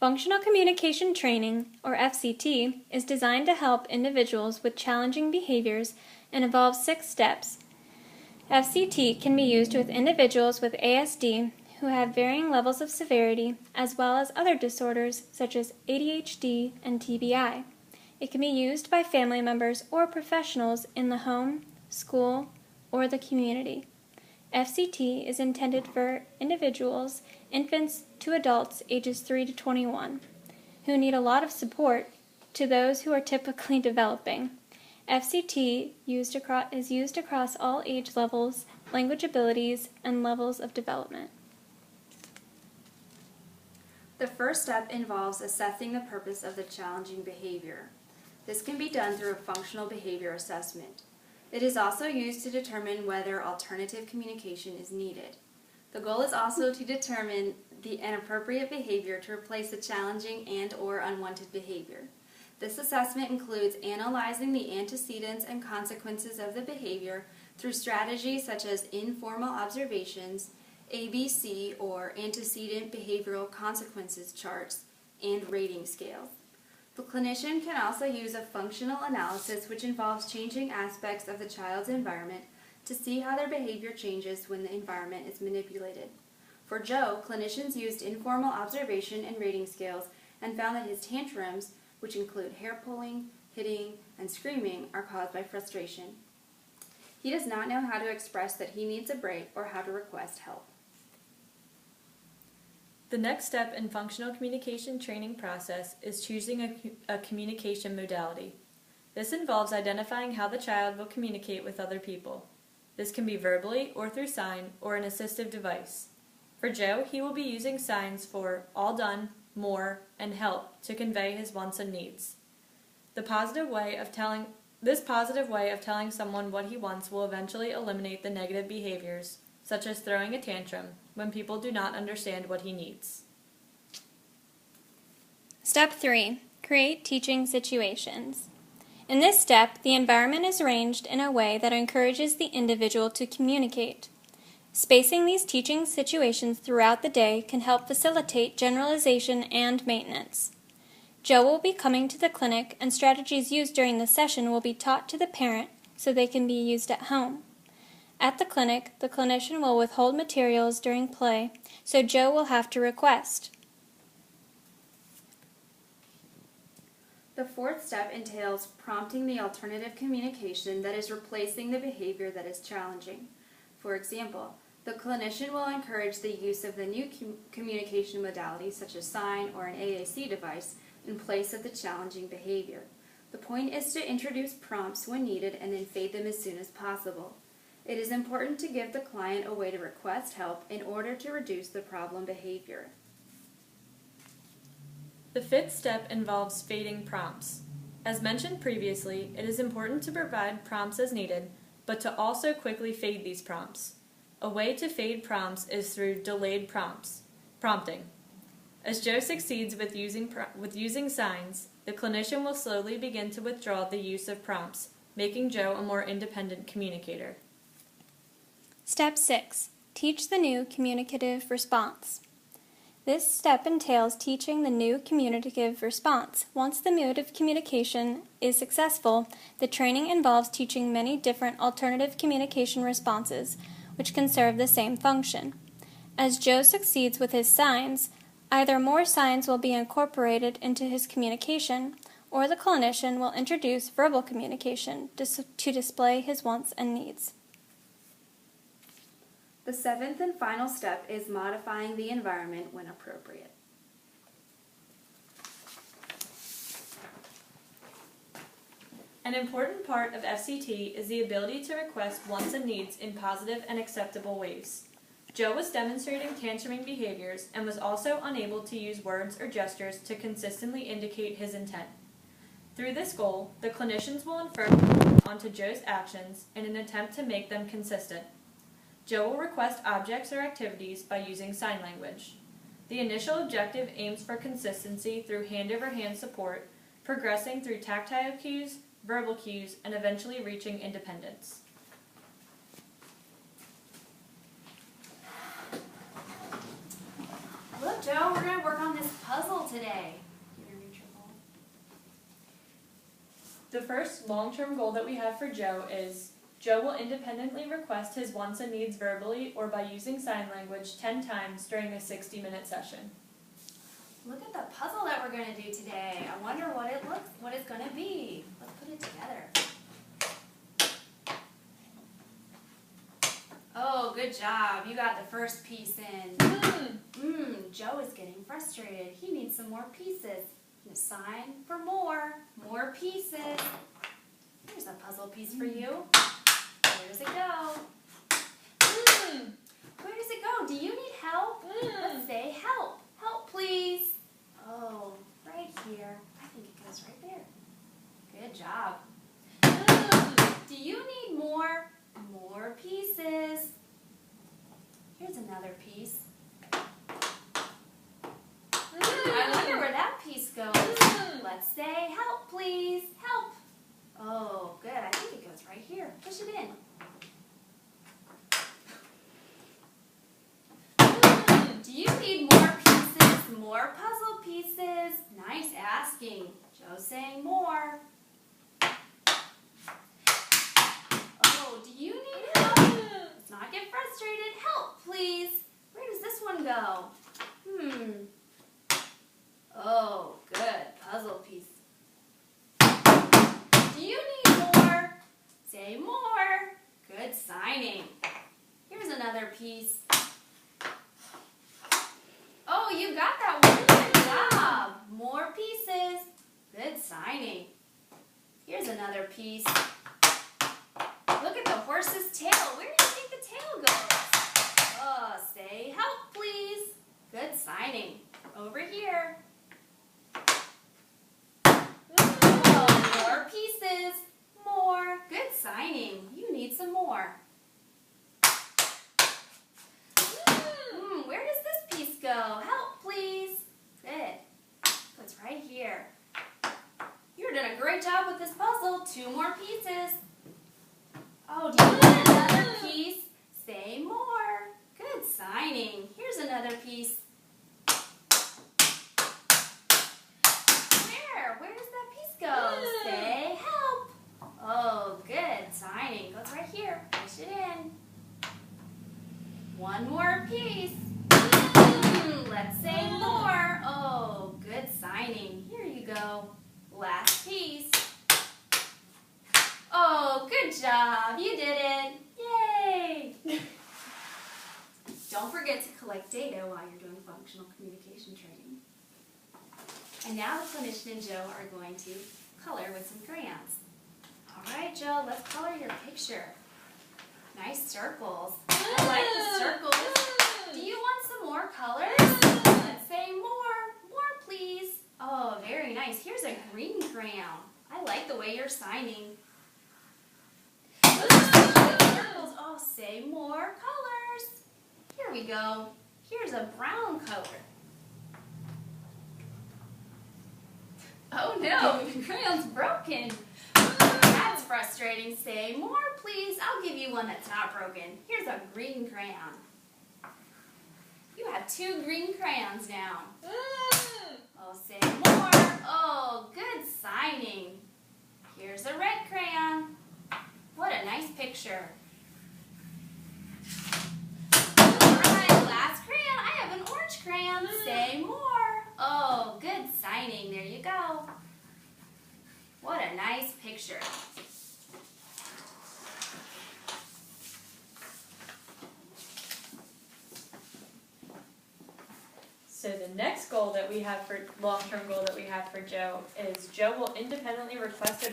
Functional Communication Training, or FCT, is designed to help individuals with challenging behaviors and involves 6 steps. FCT can be used with individuals with ASD who have varying levels of severity, as well as other disorders such as ADHD and TBI. It can be used by family members or professionals in the home, school, or the community. FCT is intended for individuals, infants to adults ages 3 to 21, who need a lot of support to those who are typically developing. FCT is used across all age levels, language abilities, and levels of development. The first step involves assessing the purpose of the challenging behavior. This can be done through a functional behavior assessment. It is also used to determine whether alternative communication is needed. The goal is also to determine an appropriate behavior to replace the challenging and/or unwanted behavior. This assessment includes analyzing the antecedents and consequences of the behavior through strategies such as informal observations, ABC or antecedent behavioral consequences charts, and rating scales. The clinician can also use a functional analysis which involves changing aspects of the child's environment to see how their behavior changes when the environment is manipulated. For Joe, clinicians used informal observation and rating scales and found that his tantrums, which include hair pulling, hitting, and screaming, are caused by frustration. He does not know how to express that he needs a break or how to request help. The next step in functional communication training process is choosing a communication modality. This involves identifying how the child will communicate with other people. This can be verbally or through sign or an assistive device. For Joe, he will be using signs for all done, more, and help to convey his wants and needs. This positive way of telling someone what he wants will eventually eliminate the negative behaviors, such as throwing a tantrum, when people do not understand what he needs. Step 3. Create teaching situations. In this step, the environment is arranged in a way that encourages the individual to communicate. Spacing these teaching situations throughout the day can help facilitate generalization and maintenance. Joe will be coming to the clinic, and strategies used during the session will be taught to the parent so they can be used at home. At the clinic, the clinician will withhold materials during play, so Joe will have to request. The fourth step entails prompting the alternative communication that is replacing the behavior that is challenging. For example, the clinician will encourage the use of the new communication modality such as sign or an AAC device in place of the challenging behavior. The point is to introduce prompts when needed and then fade them as soon as possible. It is important to give the client a way to request help in order to reduce the problem behavior. The fifth step involves fading prompts. As mentioned previously, it is important to provide prompts as needed, but to also quickly fade these prompts. A way to fade prompts is through delayed prompting. As Joe succeeds with using signs, the clinician will slowly begin to withdraw the use of prompts, making Joe a more independent communicator. Step 6. Teach the new communicative response. This step entails teaching the new communicative response. Once the mode of communication is successful, the training involves teaching many different alternative communication responses, which can serve the same function. As Joe succeeds with his signs, either more signs will be incorporated into his communication, or the clinician will introduce verbal communication to display his wants and needs. The seventh and final step is modifying the environment when appropriate. An important part of FCT is the ability to request wants and needs in positive and acceptable ways. Joe was demonstrating tantruming behaviors and was also unable to use words or gestures to consistently indicate his intent. Through this goal, the clinicians will infer onto Joe's actions in an attempt to make them consistent. Joe will request objects or activities by using sign language. The initial objective aims for consistency through hand-over-hand support, progressing through tactile cues, verbal cues, and eventually reaching independence. Look, Joe, we're going to work on this puzzle today. The first long-term goal that we have for Joe is Joe will independently request his wants and needs verbally or by using sign language 10 times during a 60-minute session. Look at the puzzle that we're going to do today. I wonder what it's going to be. Let's put it together. Oh, good job. You got the first piece in. Joe is getting frustrated. He needs some more pieces. A sign for more pieces. Here's a puzzle piece for you. Where does it go? Where does it go? Do you need help? Let's say help. Help, please. Oh, right here. I think it goes right there. Good job. Do you need more pieces? Here's another piece. I wonder where that piece goes. Let's say help, please. Help. Oh, good. I think it goes right here. Push it in. Do you need more pieces? More puzzle pieces? Nice asking. Joe's saying more. Oh, do you need help? Let's not get frustrated. Help, please. Where does this one go? Oh, good. Puzzle piece. Do you need more? Say more. Good signing. Here's another piece. Oh, you got that one. Good job. More pieces. Good signing. Here's another piece. Look at the horse's tail. Where do you think the tail goes? Oh, say help, please. Good signing. Over here. Oh, more pieces. More. Good signing. You need some more. Where does this piece go? Help, please. Good. It's right here. You're doing a great job with this puzzle. 2 more pieces. Oh, do you need another piece? Say more. Good signing. Here's another piece. Where does that piece go? Say help. Oh, good signing. Goes right here. Push it in. 1 more piece. Let's say more. Oh, good signing. Here you go. Last piece. Oh, good job. You did it. Yay. Don't forget to collect data while you're doing functional communication training. And now the clinician and Joe are going to color with some crayons. All right, Joe, let's color your picture. Nice circles. I like the circles. Do you want some more colors? Let's say more. More, please. Oh, very nice. Here's a green crayon. I like the way you're signing. Those are some good circles. Oh, say more colors. Here we go. Here's a brown color. Oh no, the crayon's broken. That's frustrating. Say more, please. I'll give you one that's not broken. Here's a green crayon. You have 2 green crayons now. Oh, say more. Oh, good signing. Here's a red crayon. What a nice picture. Alright, last crayon. I have an orange crayon. Say more. Oh, good signing. There you go. What a nice picture. So the next goal that we have for long-term goal that we have for Joe is Joe will independently request a